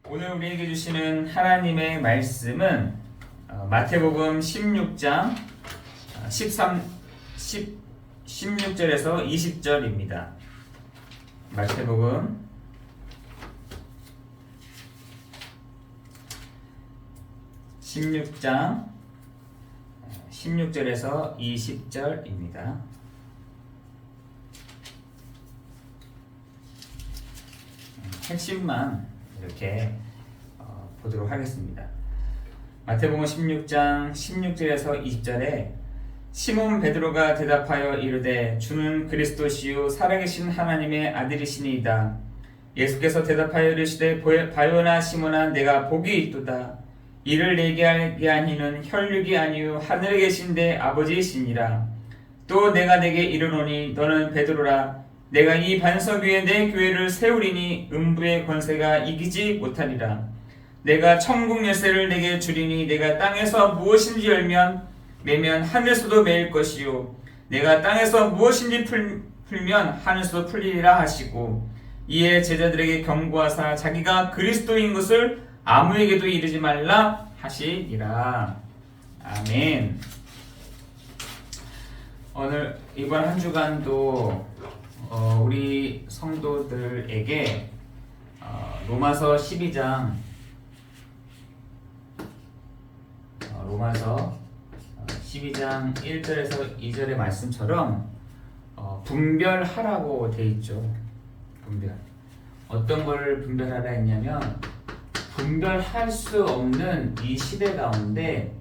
오늘 우리에게 주시는 하나님의 말씀은 마태복음 16장 16절에서 20절입니다. 마태복음 16장 16절에서 20절입니다. 핵심만 이렇게 보도록 하겠습니다. 마태복음 16장 16절에서 20절에 시몬 베드로가 대답하여 이르되 주는 그리스도시요 살아계신 하나님의 아들이시니이다. 예수께서 대답하여 이르시되 바요나 시몬아 내가 복이 있도다. 이를 내게 하게 한 이는 혈육이 아니요 하늘에 계신 내 아버지이시니라. 또 내가 내게 이르노니 너는 베드로라. 내가 이 반석 위에 내 교회를 세우리니 음부의 권세가 이기지 못하리라. 내가 천국 열쇠를 내게 주리니 내가 땅에서 무엇인지 열면 매면 하늘에서도 매일 것이요 내가 땅에서 무엇인지 풀면 하늘에서도 풀리리라 하시고 이에 제자들에게 경고하사 자기가 그리스도인 것을 아무에게도 이르지 말라 하시니라. 아멘. 오늘 이번 한 주간도 우리 성도들에게 로마서 12장 1절에서 2절의 말씀처럼 분별하라고 돼 있죠. 분별. 어떤 걸 분별하라 했냐면 분별할 수 없는 이 시대 가운데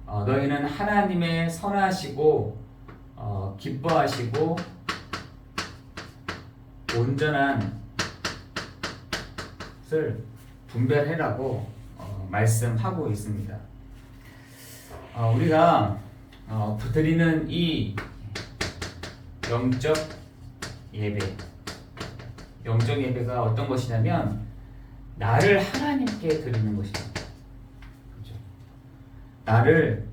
너희는 하나님의 선하시고 기뻐하시고 온전한 것을 분별해라고 말씀하고 있습니다. 우리가 드리는 이 영적 예배가 어떤 것이냐면 나를 하나님께 드리는 것입니다. 그렇죠? 나를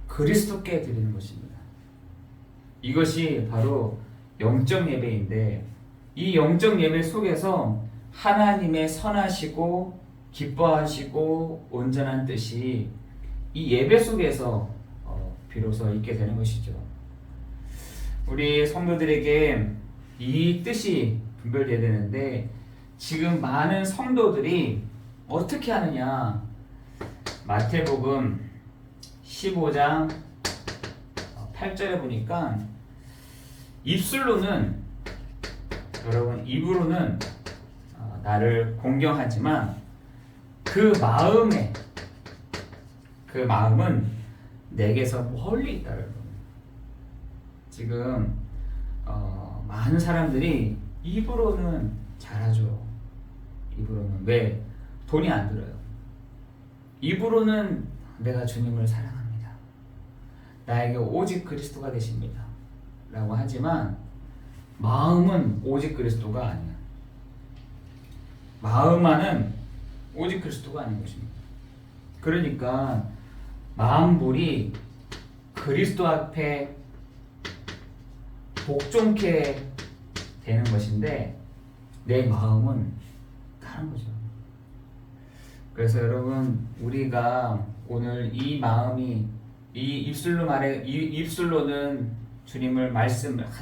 그리스도께 드리는 것입니다. 이것이 바로 영적 예배인데 이 영적 예배 속에서 하나님의 선하시고 기뻐하시고 온전한 뜻이 이 예배 속에서 비로소 있게 되는 것이죠. 우리 성도들에게 이 뜻이 분별되어야 되는데 지금 많은 성도들이 어떻게 하느냐. 마태복음 15장 8절에 보니까 입술로는 여러분 입으로는 나를 공경하지만 그 마음은 내게서 멀리 있다. 여러분. 지금 많은 사람들이 입으로는 잘하죠. 입으로는 왜? 돈이 안 들어요. 입으로는 내가 주님을 사랑합니다. 나에게 오직 그리스도가 되십니다. 라고 하지만 마음은 오직 그리스도가 아니야. 마음만은 오직 그리스도가 아닌 것입니다. 그러니까 마음불이 그리스도 앞에 복종케 되는 것인데 내 마음은 다른 거죠. 그래서 여러분 우리가 오늘 이 마음이 이 입술로는 주님을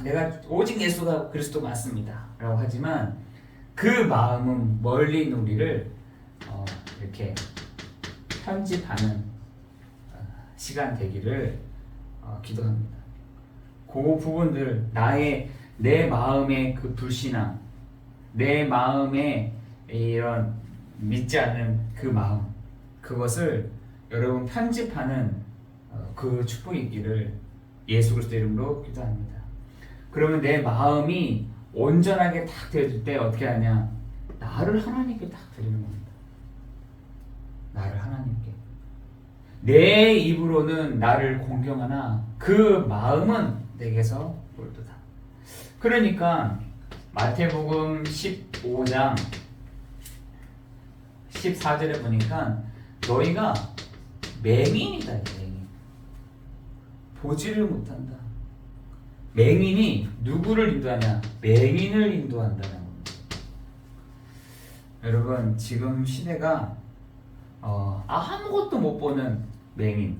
내가 오직 예수가 그리스도 맞습니다 라고 하지만 그 마음은 멀리 있는 우리를 이렇게 편집하는 시간 되기를 기도합니다. 그 부분들 내 마음의 그 불신앙, 내 마음의 이런 믿지 않는 그 마음, 그것을 여러분 편집하는 그 축복이 있기를 예수 그리스도 이름으로 기도합니다. 그러면 내 마음이 온전하게 딱 되어질 때 어떻게 하냐? 나를 하나님께 딱 드리는 겁니다. 나를 하나님께. 내 입으로는 나를 공경하나 그 마음은 내게서 멀도다. 그러니까 마태복음 15장 14절에 보니까 너희가 맹인이다. 맹인. 보지를 못한다. 맹인이 누구를 인도하냐? 맹인을 인도한다는 겁니다. 여러분 지금 시대가 아무것도 못 보는 맹인,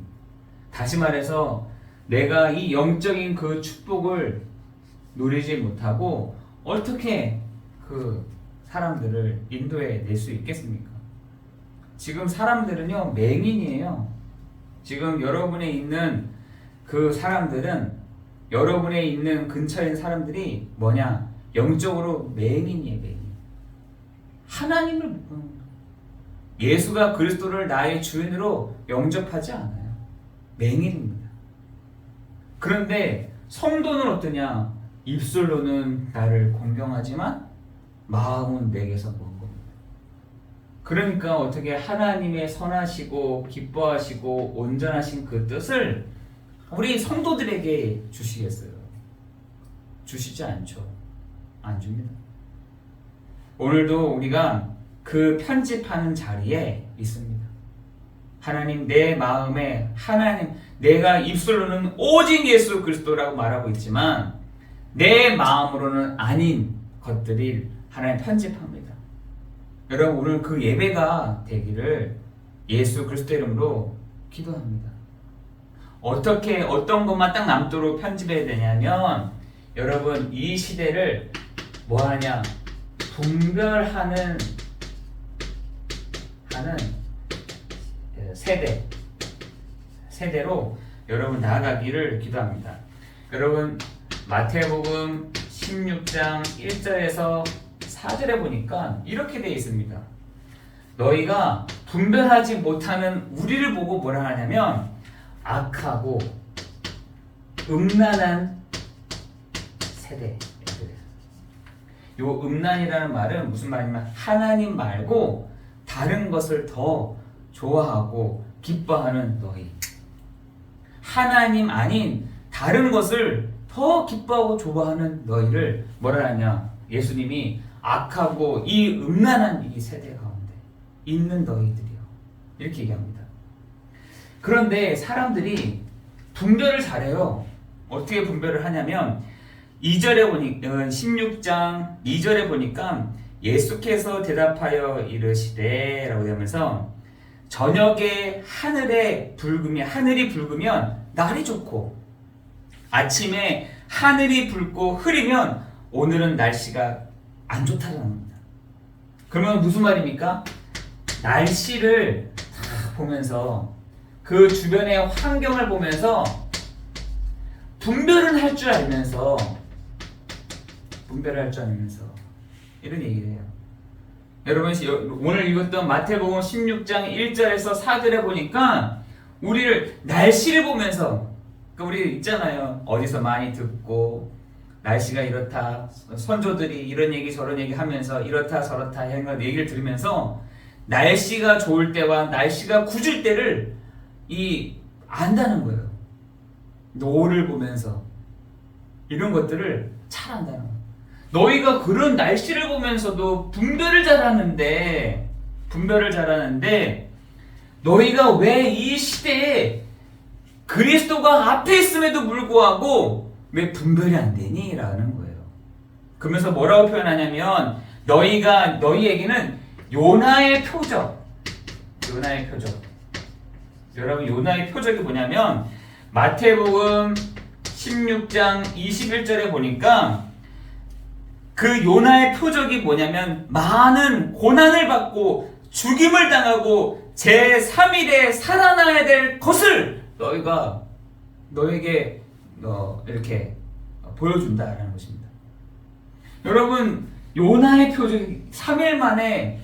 다시 말해서 내가 이 영적인 그 축복을 누리지 못하고 어떻게 그 사람들을 인도해 낼 수 있겠습니까? 지금 사람들은요 맹인이에요. 지금 여러분에 있는 그 사람들은, 여러분에 있는 근처에 있는 사람들이 뭐냐? 영적으로 맹인이에요. 맹인. 하나님을 못 보는 거예요. 예수가 그리스도를 나의 주인으로 영접하지 않아요. 맹인입니다. 그런데 성도는 어떠냐? 입술로는 나를 공경하지만 마음은 내게서 먼 겁니다. 그러니까 어떻게 하나님의 선하시고 기뻐하시고 온전하신 그 뜻을 우리 성도들에게 주시겠어요? 주시지 않죠. 안 줍니다. 오늘도 우리가 그 편집하는 자리에 있습니다. 하나님, 내 마음에 하나님, 내가 입술로는 오직 예수 그리스도라고 말하고 있지만 내 마음으로는 아닌 것들을 하나님 편집합니다. 여러분 오늘 그 예배가 되기를 예수 그리스도 이름으로 기도합니다. 어떻게 어떤 것만 딱 남도록 편집해야 되냐면, 여러분 이 시대를 뭐하냐? 분별하는 세대로 여러분 나아가기를 기도합니다. 여러분 마태복음 16장 1절에서 4절에 보니까 이렇게 되어 있습니다. 너희가 분별하지 못하는 우리를 보고 뭐라 하냐면 악하고 음란한 세대. 요 음란이라는 말은 무슨 말이냐면 하나님 말고 다른 것을 더 좋아하고 기뻐하는 너희. 하나님 아닌 다른 것을 더 기뻐하고 좋아하는 너희를 뭐라 하냐? 예수님이 악하고 이 음란한 이 세대 가운데 있는 너희들이요, 이렇게 얘기합니다. 그런데 사람들이 분별을 잘해요. 어떻게 분별을 하냐면 2절에 보니까 16장 2절에 보니까 예수께서 대답하여 이르시되 라고 하면서 저녁에 하늘이 붉으면 날이 좋고 아침에 하늘이 붉고 흐리면 오늘은 날씨가 안 좋다는 겁니다. 그러면 무슨 말입니까? 날씨를 다 보면서 그 주변의 환경을 보면서 분별을 할 줄 알면서 이런 얘기를 해요. 여러분 오늘 읽었던 마태복음 16장 1절에서 4절에 보니까 우리를 날씨를 보면서, 그러니까 우리 있잖아요. 어디서 많이 듣고 날씨가 이렇다, 선조들이 이런 얘기 저런 얘기 하면서 이렇다 저렇다 하는 얘기를 들으면서 날씨가 좋을 때와 날씨가 굳을 때를 안다는 거예요. 노를 보면서 이런 것들을 잘 안다는 거예요. 너희가 그런 날씨를 보면서도 분별을 잘하는데 너희가 왜 이 시대에 그리스도가 앞에 있음에도 불구하고 왜 분별이 안 되니? 라는 거예요. 그러면서 뭐라고 표현하냐면 너희에게는 요나의 표적. 여러분 요나의 표적이 뭐냐면 마태복음 16장 21절에 보니까 그 요나의 표적이 뭐냐면 많은 고난을 받고 죽임을 당하고 제3일에 살아나야 될 것을 너에게 이렇게 보여준다라는 것입니다. 여러분 요나의 표적이 3일 만에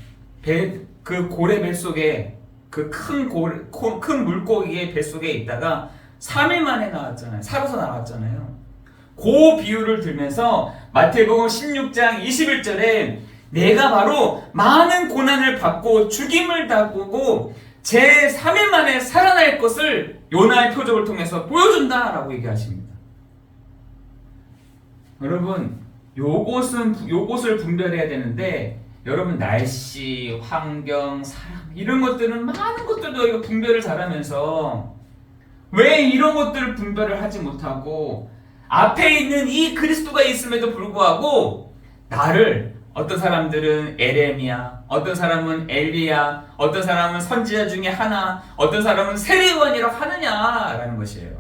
그 고래 뱃속에 그 큰 물고기의 뱃속에 있다가 3일 만에 나왔잖아요. 살아서 나왔잖아요. 그 비유를 들면서 마태복음 16장 21절에 내가 바로 많은 고난을 받고 죽임을 당하고 제3일 만에 살아날 것을 요나의 표적을 통해서 보여준다라고 얘기하십니다. 여러분 요것을 분별해야 되는데, 여러분 날씨, 환경, 사람 이런 것들은 많은 것들도 이거 분별을 잘하면서 왜 이런 것들을 분별을 하지 못하고 앞에 있는 이 그리스도가 있음에도 불구하고 나를 어떤 사람들은 에레미야, 어떤 사람은 엘리야, 어떤 사람은 선지자 중에 하나, 어떤 사람은 세례요한이라고 하느냐라는 것이에요.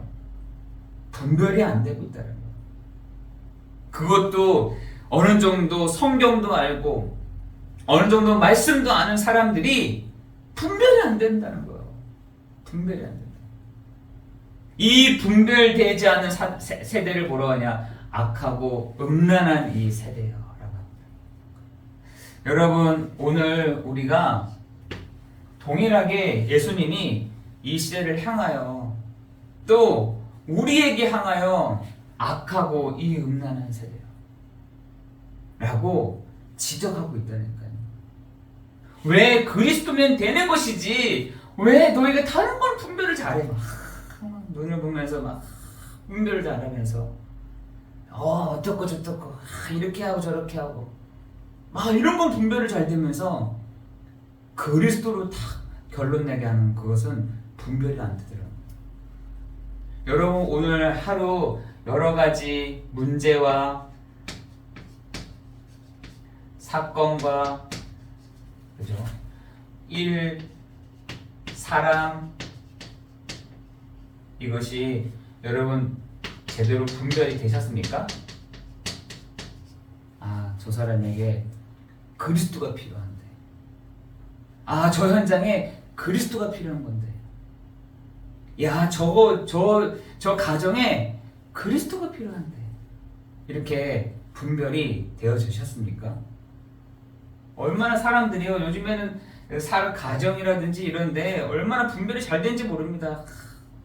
분별이 안 되고 있다는 거예요. 그것도 어느 정도 성경도 알고 어느 정도 말씀도 아는 사람들이 분별이 안 된다는 거예요. 분별이 안 된다. 이 분별되지 않는 세대를 뭐라고 하냐? 악하고 음란한 이 세대요. 여러분, 오늘 우리가 동일하게 예수님이 이 시대를 향하여 또 우리에게 향하여 악하고 이 음란한 세대요 라고 지적하고 있다니까요. 왜 그리스도면 되는 것이지 왜 너희가 다른 걸 분별을 잘해? 막 눈을 보면서 막 분별을 잘하면서 어떻고 저떻고 이렇게 하고 저렇게 하고 이런 건 분별을 잘 되면서 그리스도로 딱 결론 내게 하는 그것은 분별이 안 되더라고요. 여러분, 오늘 하루 여러 가지 문제와 사건과 그죠? 일, 사람 이것이 여러분 제대로 분별이 되셨습니까? 저 사람에게 그리스도가 필요한데, 저 현장에 그리스도가 필요한 건데, 저 가정에 그리스도가 필요한데, 이렇게 분별이 되어지셨습니까? 얼마나 사람들이요, 요즘에는 가정이라든지 이런데 얼마나 분별이 잘 되는지 모릅니다.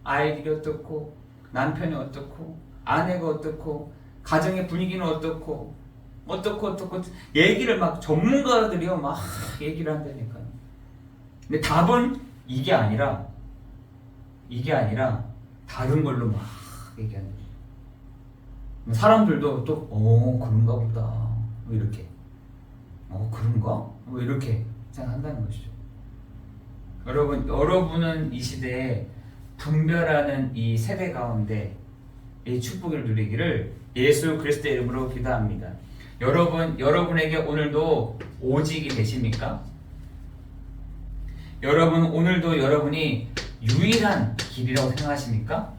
아이들이 어떻고, 남편이 어떻고, 아내가 어떻고, 가정의 분위기는 어떻고 얘기를 막 전문가들이요 막 얘기를 한다니까요. 근데 답은 이게 아니라 다른 걸로 막 얘기하는 거예요. 사람들도 또 그런가 보다 뭐 이렇게 그런가? 뭐 이렇게 생각한다는 것이죠. 여러분은 이 시대에 분별하는 이 세대 가운데 이 축복을 누리기를 예수 그리스도의 이름으로 기도합니다. 여러분에게 오늘도 오직이 되십니까? 여러분, 오늘도 여러분이 유일한 길이라고 생각하십니까?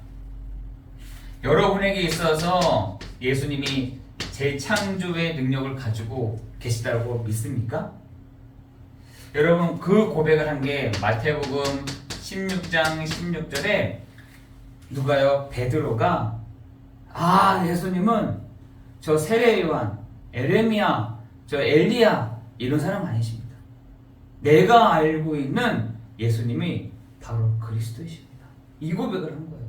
여러분에게 있어서 예수님이 재창조의 능력을 가지고 계시다고 믿습니까? 여러분, 그 고백을 한 게 마태복음 16장 16절에 누가요? 베드로가 예수님은 저 세례요한, 에레미야, 저 엘리야 이런 사람 아니십니다. 내가 알고 있는 예수님이 바로 그리스도이십니다. 이 고백을 한 거예요.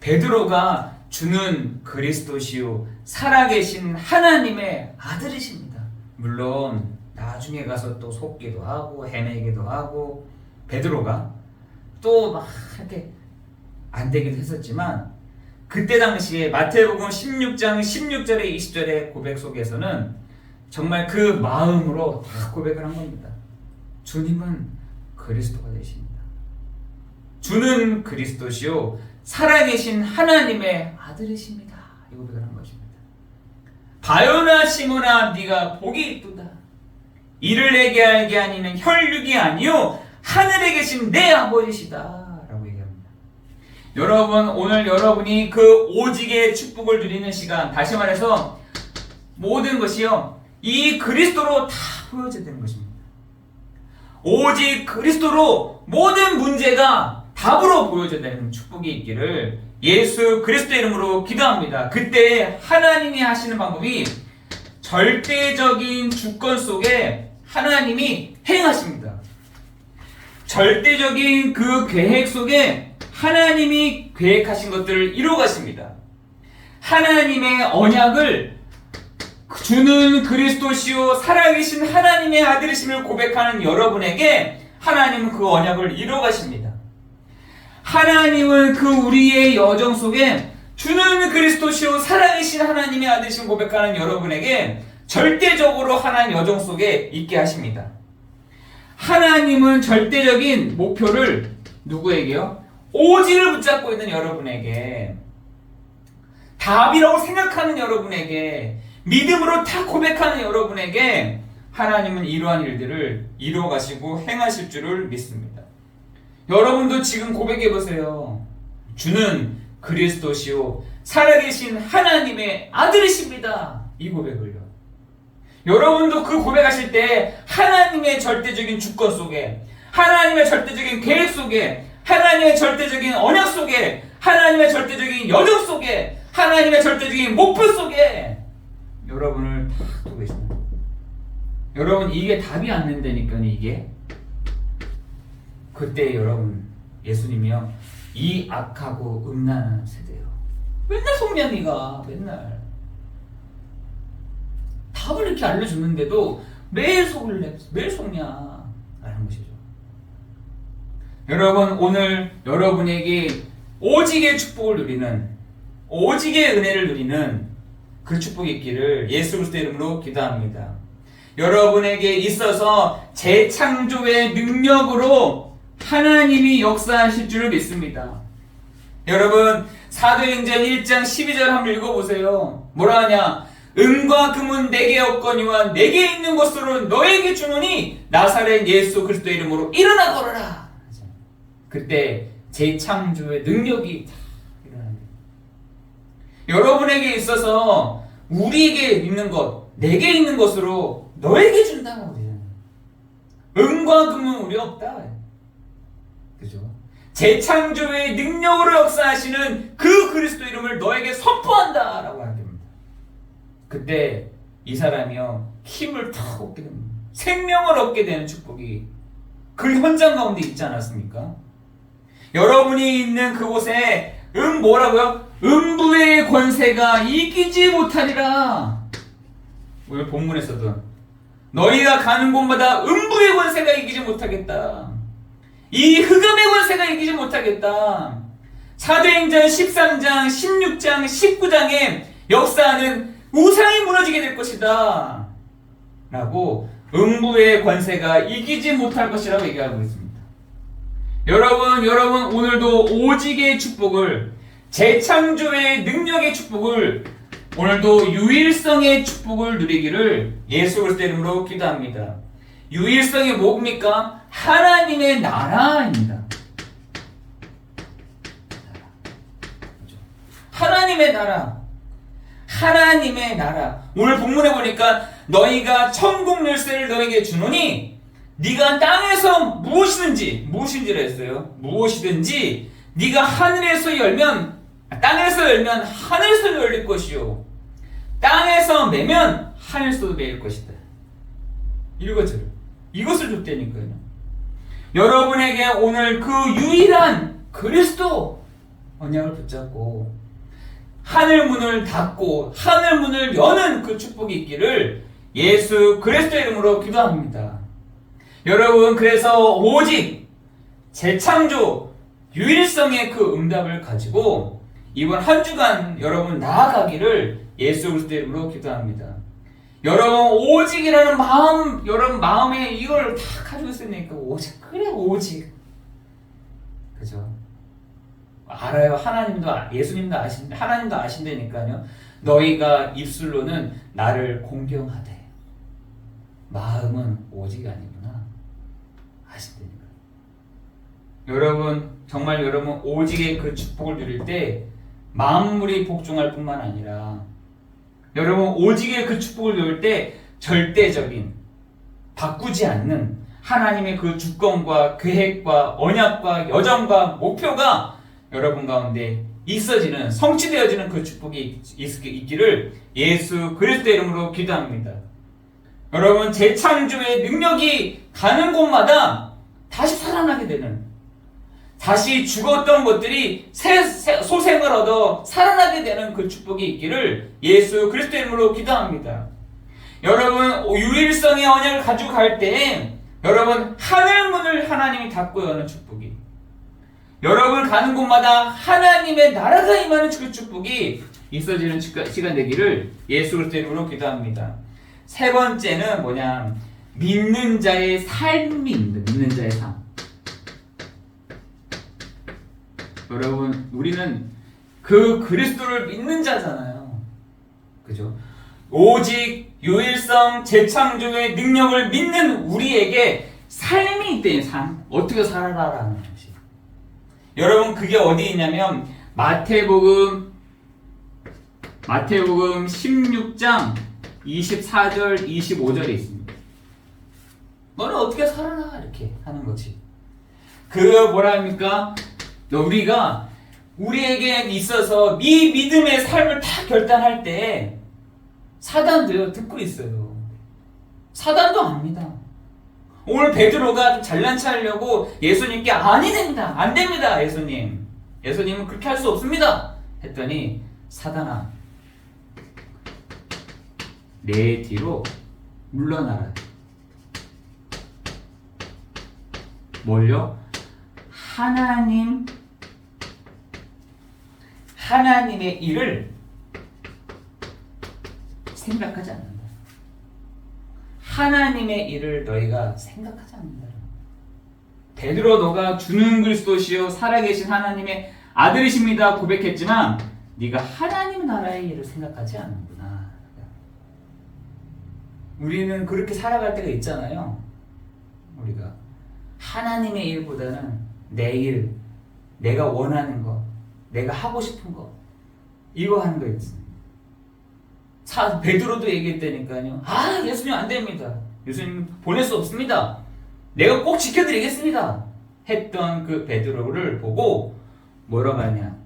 베드로가 주는 그리스도시요 살아계신 하나님의 아들이십니다. 물론 나중에 가서 또 속기도 하고 헤매기도 하고 베드로가 또 막 이렇게 안 되기도 했었지만 그때 당시에 마태복음 16장 16절에 20절의 고백 속에서는 정말 그 마음으로 다 고백을 한 겁니다. 주님은 그리스도가 되십니다. 주는 그리스도시요 살아계신 하나님의 아들이십니다. 이 고백을 한 것입니다. 바요나 시몬아 네가 복이 있도다. 이를 내게 알게 하니는 혈육이 아니요 하늘에 계신 내 아버지시다. 여러분, 오늘 여러분이 그 오직의 축복을 누리는 시간, 다시 말해서 모든 것이요 이 그리스도로 다 보여져야 되는 것입니다. 오직 그리스도로 모든 문제가 답으로 보여져야 되는 축복이 있기를 예수 그리스도의 이름으로 기도합니다. 그때 하나님이 하시는 방법이 절대적인 주권 속에 하나님이 행하십니다. 절대적인 그 계획 속에 하나님이 계획하신 것들을 이루어가십니다. 하나님의 언약을 주는 그리스도시요 살아계신 하나님의 아들이심을 고백하는 여러분에게 하나님은 그 언약을 이루어가십니다. 하나님은 그 우리의 여정 속에 주는 그리스도시요 살아계신 하나님의 아들이심을 고백하는 여러분에게 절대적으로 하나님 여정 속에 있게 하십니다. 하나님은 절대적인 목표를 누구에게요? 오직을 붙잡고 있는 여러분에게, 답이라고 생각하는 여러분에게, 믿음으로 다 고백하는 여러분에게 하나님은 이러한 일들을 이루어 가시고 행하실 줄을 믿습니다. 여러분도 지금 고백해 보세요. 주는 그리스도시요 살아계신 하나님의 아들이십니다. 이 고백을요. 여러분도 그 고백하실 때 하나님의 절대적인 주권 속에, 하나님의 절대적인 계획 속에, 하나님의 절대적인 언약 속에, 하나님의 절대적인 여정 속에, 하나님의 절대적인 목표 속에 여러분을 다 두고 계십니다. 여러분, 이게 답이 안 된다니까요. 이게 그때 여러분, 예수님이요, 이 악하고 음란한 세대요, 맨날 속냐 니가. 맨날 답을 이렇게 알려줬는데도 매일 속을래, 매일 속냐 라는 것이죠. 여러분, 오늘 여러분에게 오직의 축복을 누리는, 오직의 은혜를 누리는 그 축복이 있기를 예수 그리스도의 이름으로 기도합니다. 여러분에게 있어서 재창조의 능력으로 하나님이 역사하실 줄을 믿습니다. 여러분, 사도행전 1장 12절 한번 읽어보세요. 뭐라 하냐? 은과 금은 내게 없거니와 내게 있는 것으로 너에게 주노니 나사렛 예수 그리스도의 이름으로 일어나 걸어라. 그때 재창조의 능력이 일어납니다. 여러분에게 있어서 우리에게 있는 것, 내게 있는 것으로 너에게 준다고 그래요. 은과 금은 우리 없다. 그죠? 재창조의 능력으로 역사하시는 그 그리스도 이름을 너에게 선포한다 라고 하게 됩니다. 그때 이 사람이요, 힘을 탁 얻게 됩니다. 생명을 얻게 되는 축복이 그 현장 가운데 있지 않았습니까? 여러분이 있는 그곳에 뭐라고요? 음부의 권세가 이기지 못하리라. 오늘 본문에서도 너희가 가는 곳마다 음부의 권세가 이기지 못하겠다. 이 흑암의 권세가 이기지 못하겠다. 사도행전 13장, 16장, 19장에 역사하는 우상이 무너지게 될 것이다 라고 음부의 권세가 이기지 못할 것이라고 얘기하고 있습니다. 여러분 오늘도 오직의 축복을, 재창조의 능력의 축복을, 오늘도 유일성의 축복을 누리기를 예수 그리스도의 이름으로 기도합니다. 유일성이 뭡니까? 하나님의 나라입니다. 하나님의 나라. 하나님의 나라. 오늘 본문에 보니까 너희가 천국 열쇠를 너에게 주노니 네가 땅에서 무엇이든지라 했어요. 무엇이든지 네가 하늘에서 열면, 땅에서 열면 하늘에서 열릴 것이요, 땅에서 매면 하늘에서도 매일 것이다. 이것을 줬다니까요. 여러분에게 오늘 그 유일한 그리스도 언약을 붙잡고 하늘 문을 닫고 하늘 문을 여는 그 축복이 있기를 예수 그리스도의 이름으로 기도합니다. 여러분, 그래서 오직 재창조 유일성의 그 응답을 가지고 이번 한 주간 여러분 나아가기를 예수 그리스도의 이름으로 기도합니다. 여러분, 오직이라는 마음, 여러분 마음에 이걸 다 가지고 있으니까 오직, 그래 오직, 그죠? 알아요. 예수님도 하나님도 아신다니까요. 너희가 입술로는 나를 공경하되 마음은 오직이 아니구나 아신다니까요. 여러분, 정말 여러분 오직의 그 축복을 누릴 때 만물이 복종할 뿐만 아니라 여러분 오직의 그 축복을 누릴 때 절대적인, 바꾸지 않는 하나님의 그 주권과 계획과 언약과 여정과 목표가 여러분 가운데 있어지는, 성취되어지는 그 축복이 있기를 예수 그리스도의 이름으로 기도합니다. 여러분, 재창조의 능력이 가는 곳마다 다시 살아나게 되는, 다시 죽었던 것들이 소생을 얻어 살아나게 되는 그 축복이 있기를 예수 그리스도의 이름으로 기도합니다. 여러분, 유일성의 언약을 가지고 갈 때 여러분 하늘 문을 하나님이 닫고 여는 축복이, 여러분 가는 곳마다 하나님의 나라가 임하는 그 축복이 있어지는 시간 되기를 예수 그리스도의 이름으로 기도합니다. 세 번째는 뭐냐? 믿는 자의 삶입니다. 믿는 자의 삶. 여러분, 우리는 그 그리스도를 믿는 자잖아요. 그죠? 오직 유일성 재창조의 능력을 믿는 우리에게 삶이 있대요. 삶. 어떻게 살아라라는 것이. 여러분 그게 어디 있냐면 마태복음 16장 24절 25절에 있습니다. 너는 어떻게 살아나 이렇게 하는 거지. 그 뭐라 합니까? 우리가 우리에게 있어서 이 믿음의 삶을 다 결단할 때 사단도요 듣고 있어요. 사단도 압니다. 오늘 베드로가 좀 잘난 체 하려고 예수님께 아니 됩니다. 안 됩니다. 예수님은 그렇게 할 수 없습니다. 했더니 사단아 내 뒤로 물러나라. 뭘요? 하나님의 일을 생각하지 않는다. 하나님의 일을 너희가 생각하지 않는다. 베드로 너가 주는 그리스도시요 살아계신 하나님의 아들이십니다 고백했지만 네가 하나님 나라의 일을 생각하지 않는구나. 우리는 그렇게 살아갈 때가 있잖아요. 우리가 하나님의 일보다는 내 일, 내가 원하는 것, 내가 하고 싶은 것 이거 하는 거 있지. 베드로도 얘기했다니까요. 예수님 안 됩니다. 예수님 보낼 수 없습니다. 내가 꼭 지켜드리겠습니다. 했던 그 베드로를 보고 뭐라고 하냐.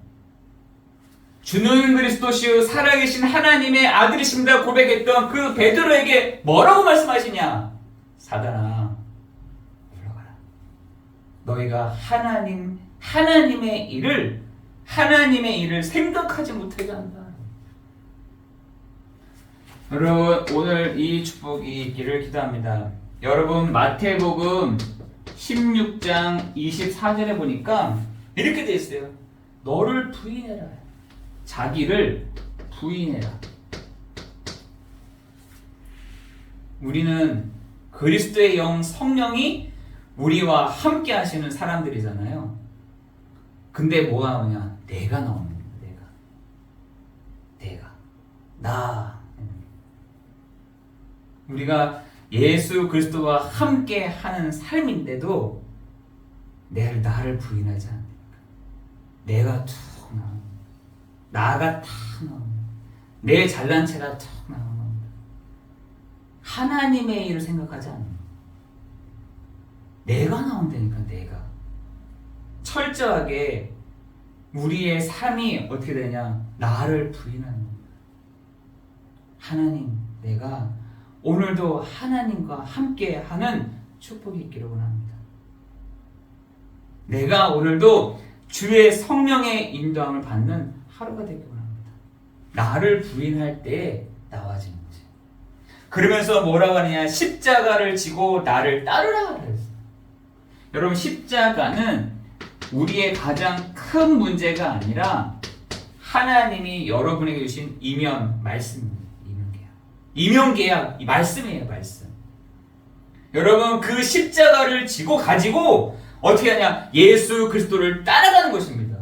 주는 그리스도시요 살아계신 하나님의 아들이십니다 고백했던 그 베드로에게 뭐라고 말씀하시냐. 사단아 물러가라. 너희가 하나님의 일을 생각하지 못하게 한다. 여러분 오늘 이 축복이 있기를 기도합니다. 여러분 마태복음 16장 24절에 보니까 이렇게 되어 있어요. 너를 부인해라. 자기를 부인해라. 우리는 그리스도의 영 성령이 우리와 함께 하시는 사람들이잖아요. 근데 뭐가 나오냐? 내가 나오는 거야. 내가 나. 우리가 예수 그리스도와 함께 하는 삶인데도 나를 부인하지 않으니까 내가 툭 나옵니다. 나가 탁 나옵니다. 내 잘난 체가 툭 나옵니다. 하나님의 일을 생각하지 않는 내가 나온다니까. 내가 철저하게 우리의 삶이 어떻게 되냐. 나를 부인하는 겁니다. 하나님 내가 오늘도 하나님과 함께하는 축복이 있기를 원합니다. 내가 오늘도 주의 성령의 인도함을 받는 하루가 되기 원합니다. 나를 부인할 때 나와지는 거지. 그러면서 뭐라고 하느냐. 십자가를 지고 나를 따르라 그랬어요. 여러분 십자가는 우리의 가장 큰 문제가 아니라 하나님이 여러분에게 주신 이면 말씀입니다. 이면계약, 이 말씀이에요, 말씀. 여러분, 그 십자가를 가지고 어떻게 하냐? 예수 그리스도를 따라가는 것입니다.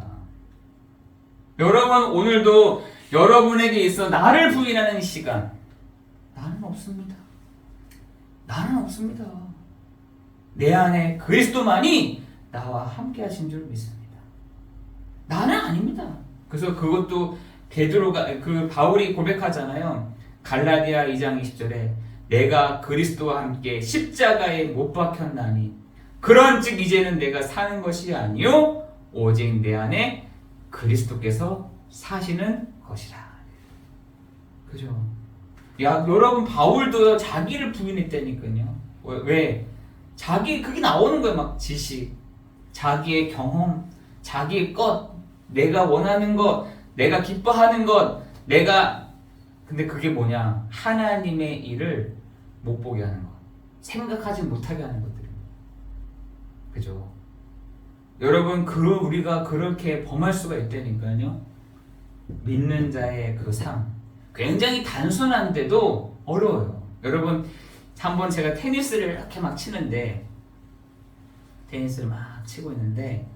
여러분, 오늘도 여러분에게 있어 나를 부인하는 시간, 나는 없습니다. 내 안에 그리스도만이 나와 함께 하신 줄 믿습니다. 나는 아닙니다. 그래서 그것도 바울이 고백하잖아요. 갈라디아 2장 20절에 내가 그리스도와 함께 십자가에 못 박혔나니 그런즉 이제는 내가 사는 것이 아니요 오직 내 안에 그리스도께서 사시는 것이라. 그죠? 여러분 바울도 자기를 부인했다니까요. 왜? 그게 나오는 거예요. 막 지식, 자기의 경험, 자기의 것, 내가 원하는 것, 내가 기뻐하는 것, 근데 그게 뭐냐? 하나님의 일을 못 보게 하는 것. 생각하지 못하게 하는 것들입니다. 그죠? 여러분, 우리가 그렇게 범할 수가 있다니까요. 믿는 자의 그 삶. 굉장히 단순한데도 어려워요. 여러분, 한번 제가 테니스를 이렇게 막 치는데, 테니스를 막 치고 있는데,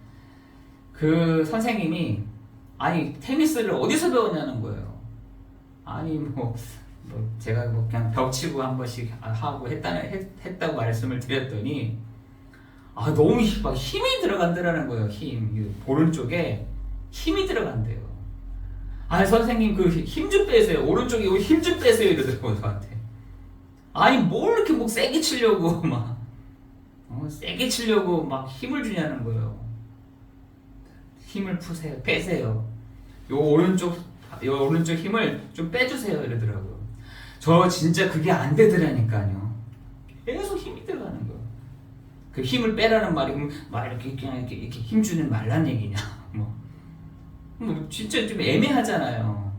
그 선생님이, 테니스를 어디서 배웠냐는 거예요. 제가 그냥 벽치고 한 번씩 하고 했다고 말씀을 드렸더니 너무 막 힘이 들어간다라는 거예요. 힘. 오른쪽에 힘이 들어간대요. 선생님 그 힘 좀 빼세요. 오른쪽에 힘 좀 빼세요. 이러더라고요, 저한테. 뭘 이렇게 뭐 세게 치려고 막 세게 치려고 막 힘을 주냐는 거예요. 힘을 푸세요. 빼세요. 요 오른쪽 힘을 좀 빼주세요. 이러더라고요. 저 진짜 그게 안 되더라니까요. 계속 힘이 들어가는 거예요. 그 힘을 빼라는 말이 막 이렇게 힘 주는 말란 얘기냐? 진짜 좀 애매하잖아요.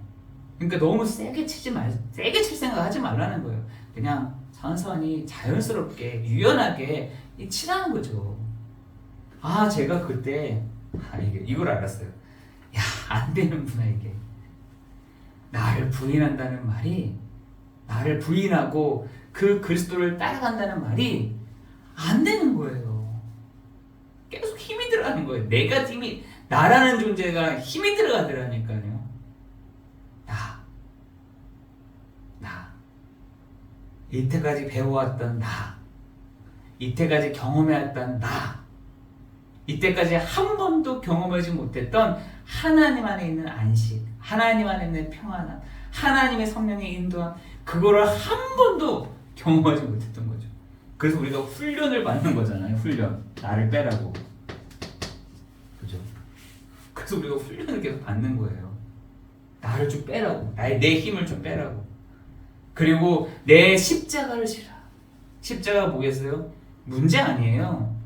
그러니까 너무 세게 세게 칠 생각 하지 말라는 거예요. 그냥 천천히 자연스럽게 유연하게 치라는 거죠. 제가 그때 이걸 알았어요. 안 되는구나 이게. 나를 부인한다는 말이, 나를 부인하고 그 그리스도를 따라간다는 말이 안 되는 거예요. 계속 힘이 들어가는 거예요. 나라는 존재가 힘이 들어가더라니까요. 나. 이때까지 배워왔던 나. 이때까지 경험해왔던 나. 이때까지 한 번도 경험하지 못했던 하나님 안에 있는 안식, 하나님 안에 있는 평안함, 하나님의 성령의 인도함, 그거를 한 번도 경험하지 못했던 거죠. 그래서 우리가 훈련을 받는 거잖아요. 훈련. 나를 빼라고. 그죠? 그래서 우리가 훈련을 계속 받는 거예요. 나를 좀 빼라고. 내 힘을 좀 빼라고. 그리고 내 십자가를 지라. 십자가 뭐겠어요? 문제 아니에요.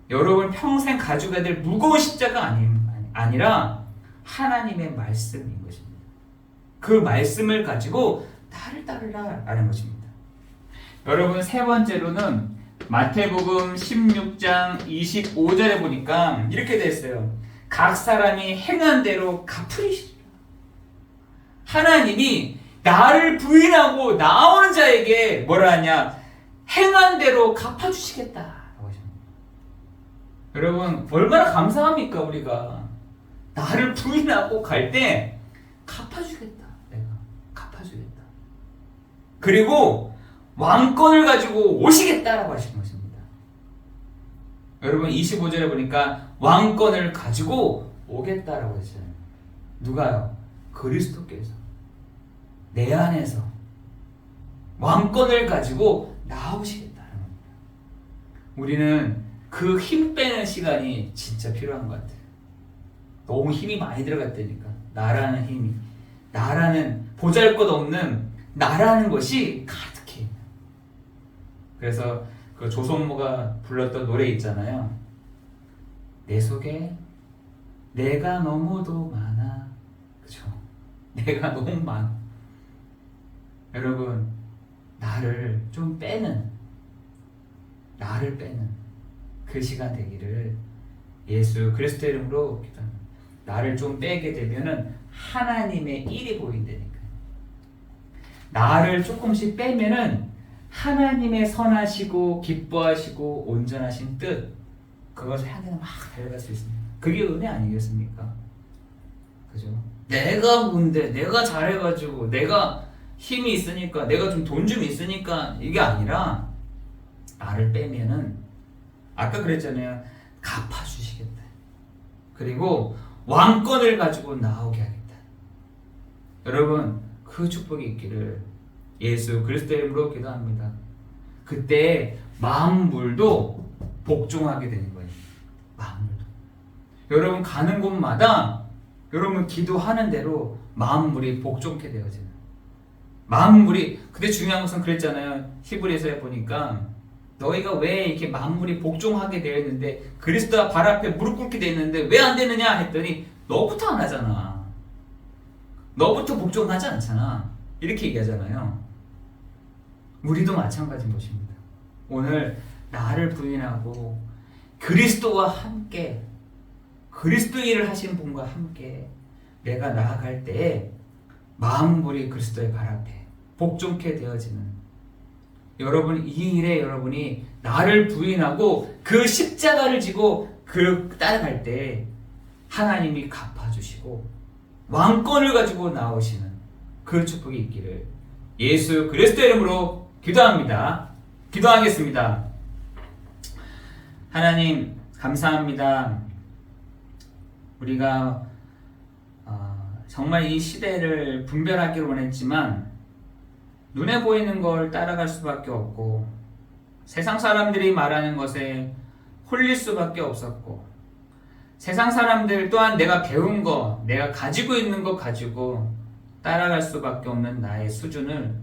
여러분 평생 가져가야 될 무거운 십자가 아니라 하나님의 말씀인 것입니다. 그 말씀을 가지고 나를 따르라 라는 것입니다. 여러분 세 번째로는 마태복음 16장 25절에 보니까 이렇게 되어 있어요. 각 사람이 행한 대로 갚으리시리라. 하나님이 나를 부인하고 나오는 자에게 뭐라 하냐? 행한 대로 갚아주시겠다. 여러분 얼마나 감사합니까? 우리가 나를 부인하고 갈 때 갚아주겠다. 내가 갚아주겠다. 그리고 왕권을 가지고 오시겠다라고 하시는 것입니다. 여러분 25절에 보니까 왕권을 가지고 오겠다라고 했어요. 누가요? 그리스도께서 내 안에서 왕권을 가지고 나오시겠다는 겁니다. 우리는 그 힘 빼는 시간이 진짜 필요한 것 같아요. 너무 힘이 많이 들어갔다니까. 나라는 힘이, 나라는 보잘것없는 나라는 것이 가득해. 그래서 그 조성모가 불렀던 노래 있잖아요. 내 속에 내가 너무도 많아. 그죠? 내가 너무 많아. 여러분 나를 좀 빼는, 나를 빼는 그 시간 되기를 예수 그리스도 이름으로 기도합니다. 나를 좀 빼게 되면은 하나님의 일이 보인다니까요. 나를 조금씩 빼면은 하나님의 선하시고 기뻐하시고 온전하신 뜻, 그것을 향해서 막 달려갈 수 있습니다. 그게 은혜 아니겠습니까? 그죠? 내가 뭔데, 내가 잘해가지고, 내가 힘이 있으니까, 내가 좀 돈 좀 있으니까, 이게 아니라 나를 빼면은 아까 그랬잖아요. 갚아주시겠다. 그리고 왕권을 가지고 나오게 하겠다. 여러분 그 축복이 있기를 예수 그리스도 이름으로 기도합니다. 그때 만물도 복종하게 되는 거예요. 만물도. 여러분 가는 곳마다 여러분 기도하는 대로 만물이 복종케 되어지는. 만물이, 근데 중요한 것은 그랬잖아요. 히브리서에 보니까 너희가 왜 이렇게 만물이 복종하게 되어 있는데 그리스도와 발 앞에 무릎 꿇게 되어 있는데 왜 안 되느냐 했더니 너부터 안 하잖아. 너부터 복종하지 않잖아. 이렇게 얘기하잖아요. 우리도 마찬가지인 것입니다. 오늘 나를 부인하고 그리스도와 함께, 그리스도 일을 하신 분과 함께 내가 나아갈 때에 만물이 그리스도의 발 앞에 복종케 되어지는, 여러분 이 일에 여러분이 나를 부인하고 그 십자가를 지고 따라갈 때 하나님이 갚아주시고 왕권을 가지고 나오시는 그 축복이 있기를 예수 그리스도의 이름으로 기도합니다. 기도하겠습니다. 하나님 감사합니다. 우리가 정말 이 시대를 분별하기를 원했지만 눈에 보이는 걸 따라갈 수밖에 없고 세상 사람들이 말하는 것에 홀릴 수밖에 없었고 세상 사람들 또한 내가 배운 거, 내가 가지고 있는 거 가지고 따라갈 수밖에 없는 나의 수준을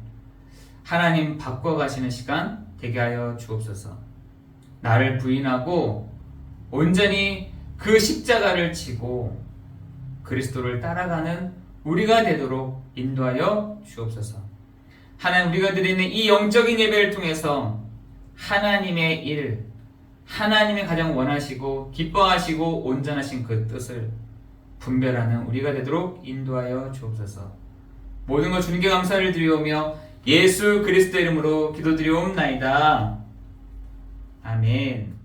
하나님 바꿔가시는 시간 되게 하여 주옵소서. 나를 부인하고 온전히 그 십자가를 지고 그리스도를 따라가는 우리가 되도록 인도하여 주옵소서. 하나님, 우리가 드리는 이 영적인 예배를 통해서 하나님의 일, 하나님이 가장 원하시고 기뻐하시고 온전하신 그 뜻을 분별하는 우리가 되도록 인도하여 주옵소서. 모든 것 주님께 감사를 드리오며 예수 그리스도 이름으로 기도드리옵나이다. 아멘.